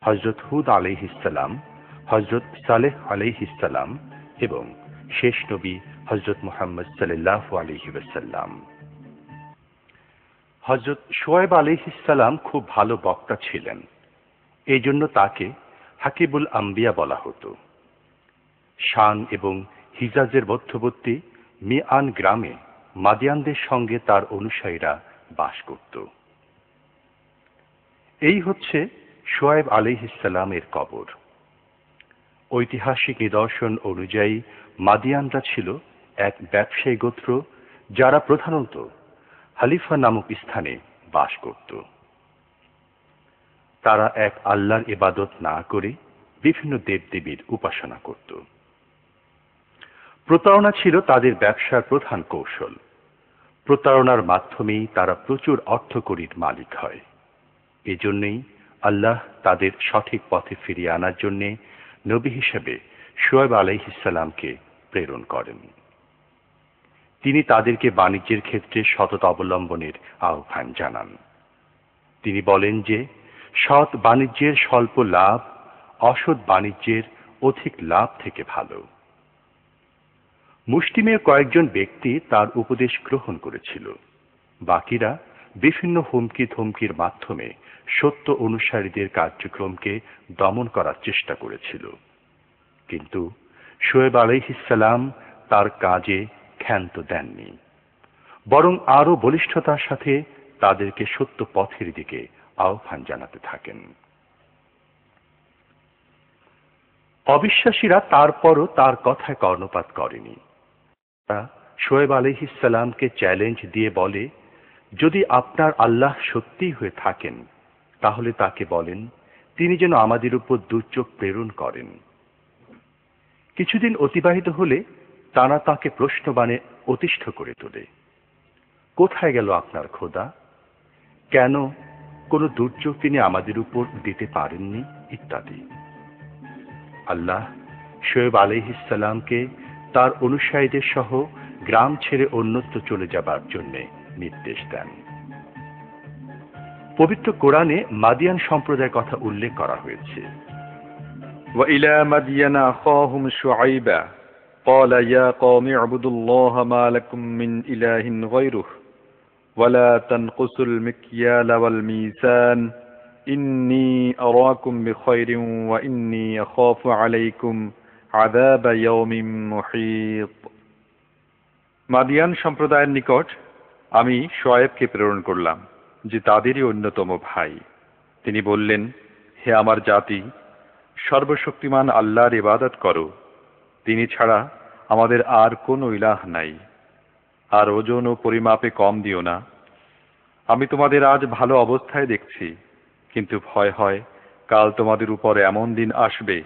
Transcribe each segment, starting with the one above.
হযরত হুদ আলাইহিস সালাম, হযরত সালেহ আলাইহিস সালাম এবং শেষ নবী হযরত মুহাম্মদ সাল্লাল্লাহু আলাইহি ওয়াসাল্লাম। হযরত শুআয়ব আলাইহিস সালাম খুব ভালো বক্তা ছিলেন। এই জন্য তাকে হাকিবুল আম্বিয়া বলা হতো। শান এবং হিজাজের মধ্যবর্তী মিআন গ্রামে মাদিয়ানদের সঙ্গে তার অনুসারীরা বাস করত। এই হচ্ছে শুআয়ব আলাইহিস সালামের কবর। ঐতিহাসিক নিদর্শন অনুযায়ী মাদিয়ানরা ছিল এক ব্যবসায়ী গোত্র, যারা প্রধানত হালিফা নামক স্থানে বাস করত। তারা এক আল্লাহর ইবাদত না করে বিভিন্ন দেবদেবীর উপাসনা করত। প্রতারণা ছিল তাদের ব্যবসার প্রধান কৌশল। প্রতারণার মাধ্যমেই তারা প্রচুর অর্থকড়ির মালিক হয়। এজন্যই আল্লাহ তাদের সঠিক পথে ফিরিয়ে আনার জন্য নবী হিসেবে শুআয়ব আলাইহিস সালামকে প্রেরণ করেন। তিনি তাদেরকে বাণিজ্যের ক্ষেত্রে সততা অবলম্বনের আহ্বান জানান। তিনি বলেন যে সৎ বাণিজ্যের স্বল্প লাভ অসৎ বাণিজ্যের অধিক লাভ থেকে ভালো। মুষ্টিমেয় কয়েকজন ব্যক্তি তার উপদেশ গ্রহণ করেছিল। বাকিরা বিভিন্ন হুমকি ধমকির মাধ্যমে সত্য অনুসারীদের কার্যক্রমকে দমন করার চেষ্টা করেছিল। কিন্তু শুআয়ব আলাইহিস সালাম তার কাজে ক্ষান্ত দেননি, বরং আরো বলিষ্ঠতার সাথে তাদেরকে সত্য পথের দিকে আহ্বান জানাতে থাকেন। অবিশ্বাসীরা তারপরও তার কথায় কর্ণপাত করেনি। তারা শুআয়ব আলাইহিস সালামকে চ্যালেঞ্জ দিয়ে বলে, যদি আপনার আল্লাহ সত্যিই হয়ে থাকেন তাহলে তাকে বলেন তিনি যেন আমাদের উপর দুর্যোগ প্রেরণ করেন। কিছুদিন অতিবাহিত হলে তারা তাকে প্রশ্নবাণে অতিষ্ঠ করে তোলে, কোথায় গেল আপনার খোদা? কেন কোনো দুর্যোগ তিনি আমাদের উপর দিতে পারেননি ইত্যাদি। আল্লাহ শুআয়ব আলাইহিস সালামকে তার অনুসারীদের সহ গ্রাম ছেড়ে অন্যত্র চলে যাবার জন্য নির্দেশ দেন। পবিত্র কোরআনে মাদিয়ান সম্প্রদায়ের কথা উল্লেখ করা হয়েছে। وإلى مدين أخاهم شعيبا قال يا قوم اعبدوا الله ما لكم من إله غيره ولا تنقصوا المكيال والميزان إني أراكم بخير وإني أخاف عليكم عذاب يوم محيط। মাদিয়ান সম্প্রদায়ের নিকট আমি শুআয়বকে প্রেরণ করলাম, যে তাদেরই অন্যতম ভাই। তিনি বললেন, হে আমার জাতি, সর্বশক্তিমান আল্লাহর ইবাদত করো, তিনি ছাড়া আমাদের আর কোনো ইলাহ নাই। আর ওজন ও পরিমাপে কম দিও না। আমি তোমাদের আজ ভালো অবস্থায় দেখছি, কিন্তু ভয় হয় কাল তোমাদের উপর এমন দিন আসবে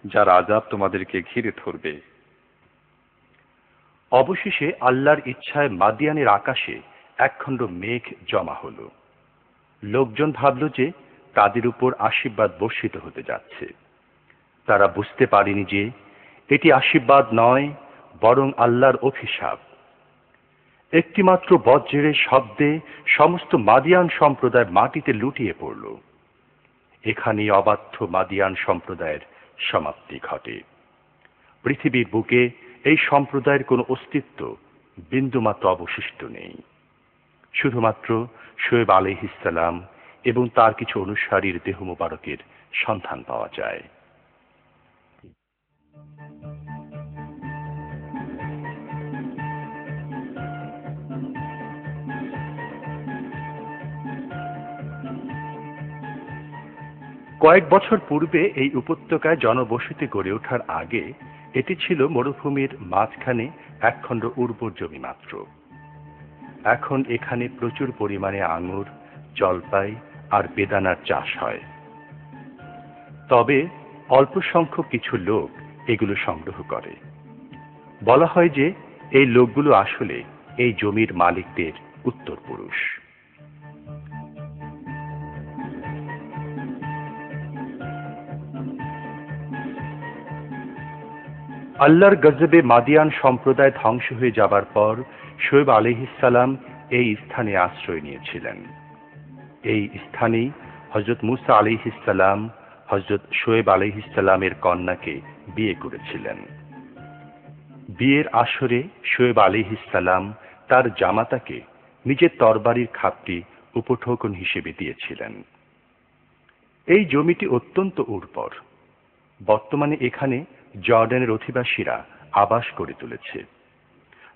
যার আযাব তোমাদেরকে ঘিরে ধরবে। অবশেষে আল্লাহর ইচ্ছায় মাদিয়ানের আকাশে একখণ্ড মেঘ জমা হলো। লোকজন ভাবল যে তাদের উপর আশীর্বাদ বর্ষিত হতে যাচ্ছে। তারা বুঝতে পারেনি যে এটি আশীর্বাদ নয়, বরং আল্লাহর অভিশাপ। একটিমাত্র বজ্রের শব্দে সমস্ত মাদিয়ান সম্প্রদায় মাটিতে লুটিয়ে পড়ল। এখানেই অবাধ্য মাদিয়ান সম্প্রদায়ের সমাপ্তি ঘটে। পৃথিবীর বুকে এই সম্প্রদায়ের কোনো অস্তিত্ব বিন্দুমাত্র অবশিষ্ট নেই। শুধুমাত্র শুআয়ব আলাইহিস সালাম এবং তার কিছু অনুসারীর দেহ মোবারকের সন্ধান পাওয়া যায়। কয়েক বছর পূর্বে এই উপত্যকায় জনবসতি গড়ে ওঠার আগে এটি ছিল মরুভূমির মাঝখানে একখণ্ড উর্বর জমি মাত্র। এখন এখানে প্রচুর পরিমাণে আঙুর, জলপাই আর বেদানার চাষ হয়। তবে অল্প সংখ্যক কিছু লোক এগুলো সংগ্রহ করে। বলা হয় যে এই লোকগুলো আসলে এই জমির মালিকদের উত্তরপুরুষ। আল্লাহর গজবে মাদিয়ান সম্প্রদায় ধ্বংস হয়ে যাবার পর শুআয়ব আলাইহিস সালাম এই স্থানে আশ্রয় নিয়েছিলেন। এই স্থানেই হযরত মুসা আলাইহিস সালাম, হযরত শোয়েব আলাইহিসসালামের কন্যাকে বিয়ে করেছিলেন। বিয়ের আসরে শোয়েব আলাইহিসসালাম তার জামাতাকে নিজের তরবারির খাপটি উপঢৌকন হিসেবে দিয়েছিলেন। এই জমিটি অত্যন্ত উর্বর। বর্তমানে এখানে জর্ডানের অধিবাসীরা আবাস করে তুলেছে।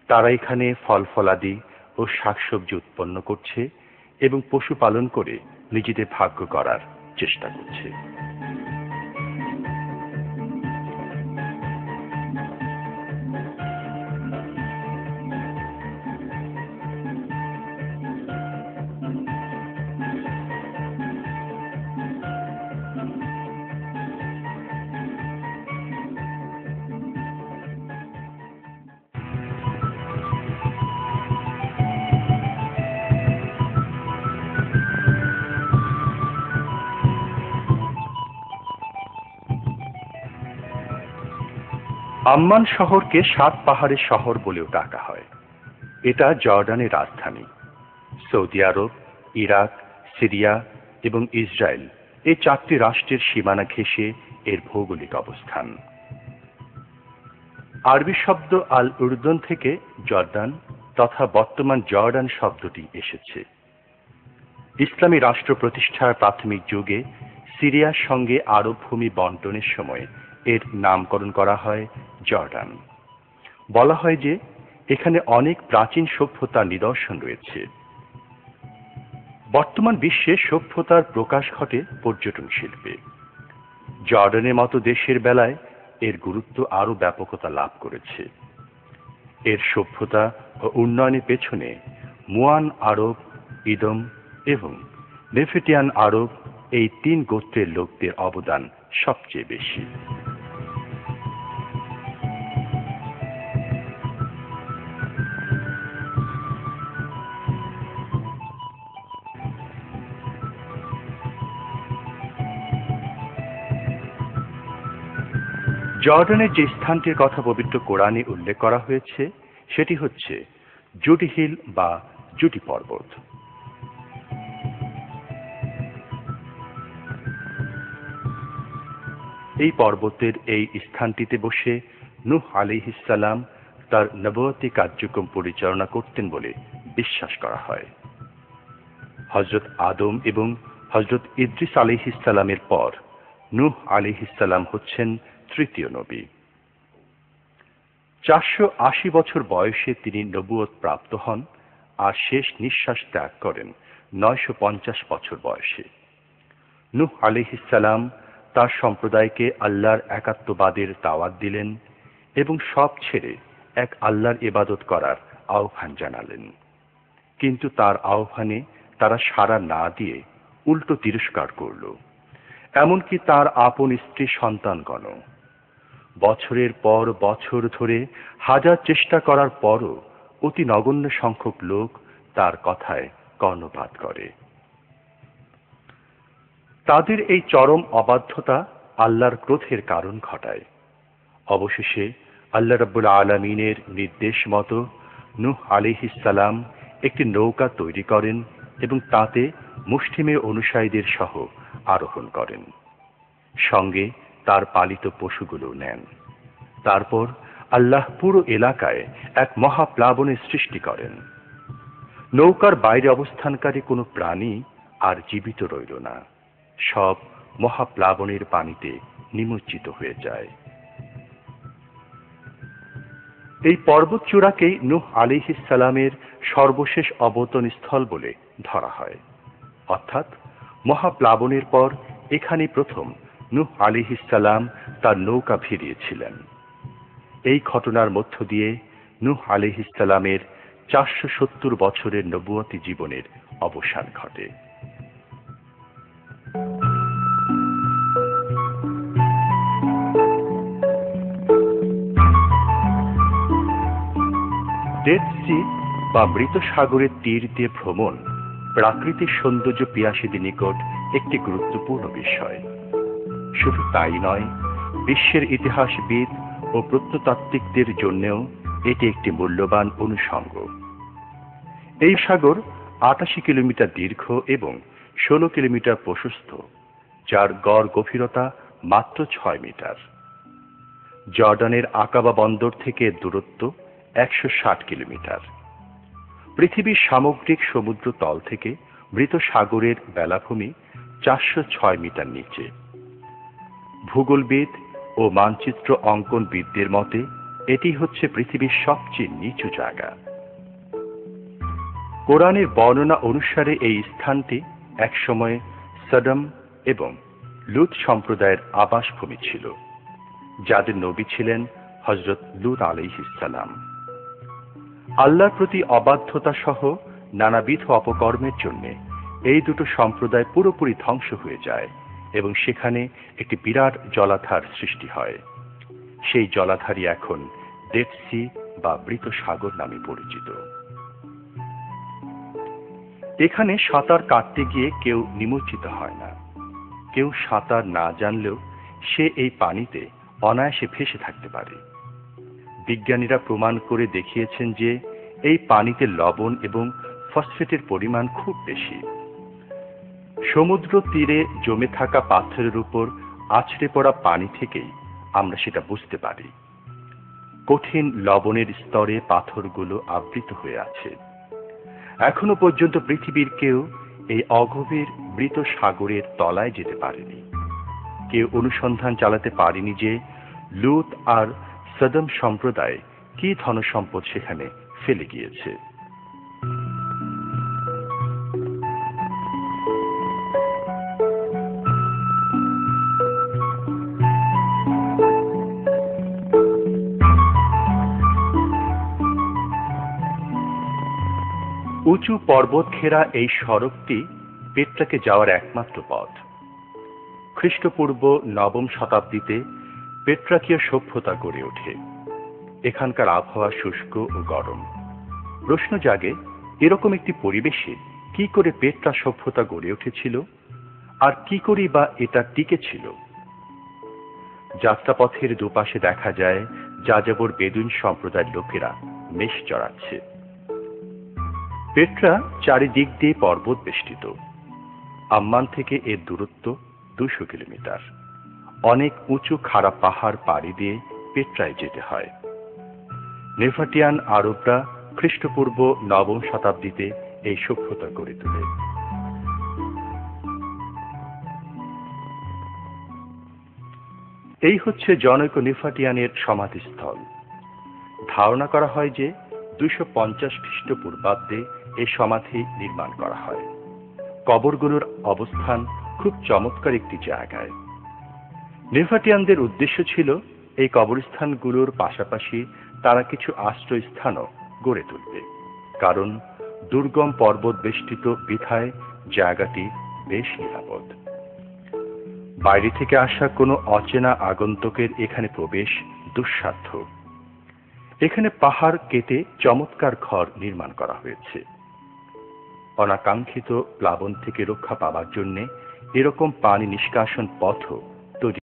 তারা এখানে ফল ফলাদি ও শাকসবজি উৎপন্ন করছে এবং পশুপালন করে নিজেদের ভাগ্য করার চেষ্টা করছে। আম্মান শহরকে 7 পাহাড়ের শহর বলেও ডাকা হয়। এটা জর্ডানের রাজধানী। সৌদি আরব, ইরাক, সিরিয়া এবং ইসরায়েল এই 4টি রাষ্ট্রের সীমানা ঘেঁষে এর ভৌগোলিক অবস্থান। আরবি শব্দ আল উর্দুন থেকে জর্দান তথা বর্তমান জর্ডান শব্দটি এসেছে। ইসলামী রাষ্ট্র প্রতিষ্ঠার প্রাথমিক যুগে সিরিয়ার সঙ্গে আরব ভূমি বন্টনের সময় এর নামকরণ করা হয় জর্ডান। বলা হয় যে এখানে অনেক প্রাচীন সভ্যতার নিদর্শন রয়েছে। বর্তমান বিশ্বে সভ্যতার প্রকাশ ঘটে পর্যটন শিল্পে। জর্ডানের মতো দেশের বেলায় এর গুরুত্ব আরো ব্যাপকতা লাভ করেছে। এর সভ্যতা ও উন্নয়নের পেছনে মুয়ান আরব, ইদম এবং নেফেটিয়ান আরব এই 3 গোত্রের লোকদের অবদান সবচেয়ে বেশি। জর্ডানের যে স্থানটির কথা পবিত্র কোরআনে উল্লেখ করা হয়েছে সেটি হচ্ছে জুডি হিল বা জুডি পর্বত। এই পর্বতের এই স্থানটিতে বসে নূহ আলাইহিসসালাম তার নবুয়তি কার্যক্রম পরিচালনা করতেন বলে বিশ্বাস করা হয়। হযরত আদম এবং হযরত ইদ্রিস আলাইহিসসালামের পর নূহ আলাইহিসসালাম হচ্ছেন তৃতীয় নবী। 480 বছর বয়সে তিনি নবুয়ত প্রাপ্ত হন আর শেষ নিঃশ্বাস ত্যাগ করেন 950 বছর বয়সে। নূহ আলাইহিসসালাম তার সম্প্রদায়কে আল্লাহর একাত্মবাদের দাওয়াত দিলেন এবং সব ছেড়ে এক আল্লাহর ইবাদত করার আহ্বান জানালেন। কিন্তু তার আহ্বানে তারা সাড়া না দিয়ে উল্টো তিরস্কার করল। এমনকি তার আপন স্ত্রী সন্তানগণ। বছরের পর বছর ধরে হাজার চেষ্টা করার পরও অতি নগণ্য সংখ্যক লোক তার কথায় কর্ণপাত করে। তাদের এই চরম অবাধ্যতা আল্লাহর ক্রোধের কারণ ঘটায়। অবশেষে আল্লাহ রাব্বুল আলামিনের নির্দেশ মতো নূহ আলাইহিসসালাম একটি নৌকা তৈরি করেন এবং তাতে মুষ্টিমেয় অনুসারীদের সহ আরোহণ করেন। সঙ্গে তার পালিত পশুগুলো নেন। তারপর আল্লাহ পুরো এলাকায় এক মহাপ্লাবনের সৃষ্টি করেন। নৌকার বাইরে অবস্থানকারী কোনো প্রাণী আর জীবিত রইল না। সব মহাপ্লাবনের পানিতে নিমজ্জিত হয়ে যায়। এই পর্বত চূড়াকেই নূহ আলাইহিসসালামের সর্বশেষ অবতরণ স্থল বলে ধরা হয়। অর্থাৎ মহাপ্লাবনের পর এখানে প্রথম নূহ আলাইহিসসালাম তার নৌকা ফিরিয়েছিলেন। এই ঘটনার মধ্য দিয়ে নূহ আলাইহিসসালামের 470 বছরের নবুয়তি জীবনের অবসান ঘটে। ডেড সি বা মৃত সাগরের তীর দিয়ে ভ্রমণ প্রাকৃতিক সৌন্দর্য পিয়াসীদের নিকট একটি গুরুত্বপূর্ণ বিষয়। শুধু তাই নয়, বিশ্বের ইতিহাসবিদ ও প্রত্নতাত্ত্বিকদের জন্যও এটি একটি মূল্যবান অনুষঙ্গ। এই সাগর 88 কিলোমিটার দীর্ঘ এবং 16 কিলোমিটার প্রশস্ত। যার গড় গভীরতা মাত্র 6 মিটার। জর্ডানের আকাবা বন্দর থেকে দূরত্ব 160 কিলোমিটার। পৃথিবীর সামগ্রিক সমুদ্র তল থেকে মৃত সাগরের বেলাভূমি 406 মিটার নিচে। ভূগোলবিদ ও মানচিত্র অঙ্কনবিদদের মতে এটি হচ্ছে পৃথিবীর সবচেয়ে নিচু জায়গা। কোরআনের বর্ণনা অনুসারে এই স্থানটি একসময় সদম এবং লুত সম্প্রদায়ের আবাসভূমি ছিল, যাদের নবী ছিলেন হযরত লূত আলাইহিস সালাম। আল্লাহর প্রতি অবাধ্যতা সহ নানাবিধ অপকর্মের জন্য এই দুটো সম্প্রদায় পুরোপুরি ধ্বংস হয়ে যায় এবং সেখানে একটি বিরাট জলাধার সৃষ্টি হয়। সেই জলাধারই এখন ডেড সি বা মৃত সাগর নামে পরিচিত। এখানে সাঁতার কাটতে গিয়ে কেউ নিমজ্জিত হয় না। কেউ সাঁতার না জানলেও সে এই পানিতে অনায়াসে ভেসে থাকতে পারে। বিজ্ঞানীরা প্রমাণ করে দেখিয়েছেন যে এই পানিতে লবণ এবং ফসফেটের পরিমাণ খুব বেশি। সমুদ্র তীরে জমে থাকা পাথরের উপর আছড়ে পড়া পানি থেকেই আমরা সেটা বুঝতে পারি। কঠিন লবণের স্তরে পাথরগুলো আবৃত হয়ে আছে। এখনো পর্যন্ত পৃথিবীর কেউ এই অগভীর মৃত সাগরের তলায় যেতে পারেনি। কেউ অনুসন্ধান চালাতে পারেনি যে লূত আর সদম সম্প্রদায় কি ধনসম্পদ সেখানে ফেলে গিয়েছে। উঁচু পর্বত ঘেরা এই সড়কটি পেট্রাকে যাওয়ার একমাত্র পথ। খ্রিস্টপূর্ব 9ম শতাব্দীতে পেট্রাকীয় সভ্যতা গড়ে ওঠে। এখানকার আবহাওয়া শুষ্ক ও গরম। প্রশ্ন জাগে, এরকম একটি পরিবেশে কি করে পেট্রা সভ্যতা গড়ে উঠেছিল, আর কি করেই বা এটা টিকে ছিল? যাত্রাপথের দুপাশে দেখা যায় যাযাবর বেদুইন সম্প্রদায়ের লোকেরা মেষ চড়াচ্ছে। পেট্রা চারিদিক দিয়ে পর্বত বেষ্টিত। আম্মান থেকে এর দূরত্ব 200 কিলোমিটার। অনেক উঁচু খাড়া পাহাড় পাড়ি দিয়ে পেট্রায় যেতে হয়। নেভাটিয়ান আরবরা খ্রিস্টপূর্ব 9ম শতাব্দীতে এই সভ্যতা গড়ে তোলে। এই হচ্ছে জনৈক নেফাটিয়ানের সমাধিস্থল। ধারণা করা হয় যে 250 খ্রিস্টপূর্বাব্দে এই সমাধি নির্মাণ করা হয়। কবরগুলোর অবস্থান খুব চমৎকার একটি জায়গায়। নেফাটিয়ানদের উদ্দেশ্য ছিল এই কবরস্থানগুলোর পাশাপাশি তারা কিছু আশ্রয়স্থানও গড়ে তুলবে, কারণ দুর্গম পর্বত বেষ্টিত বিধায় জায়গাটি বেশ নিরাপদ। বাইরে থেকে আসা কোনো অচেনা আগন্তুকের এখানে প্রবেশ দুঃসাধ্য। এখানে পাহাড় কেটে চমৎকার ঘর নির্মাণ করা হয়েছে। অনাকাঙ্ক্ষিত প্লাবন থেকে রক্ষা পাওয়ার জন্য এরকম পানি নিষ্কাশন পথও তৈরি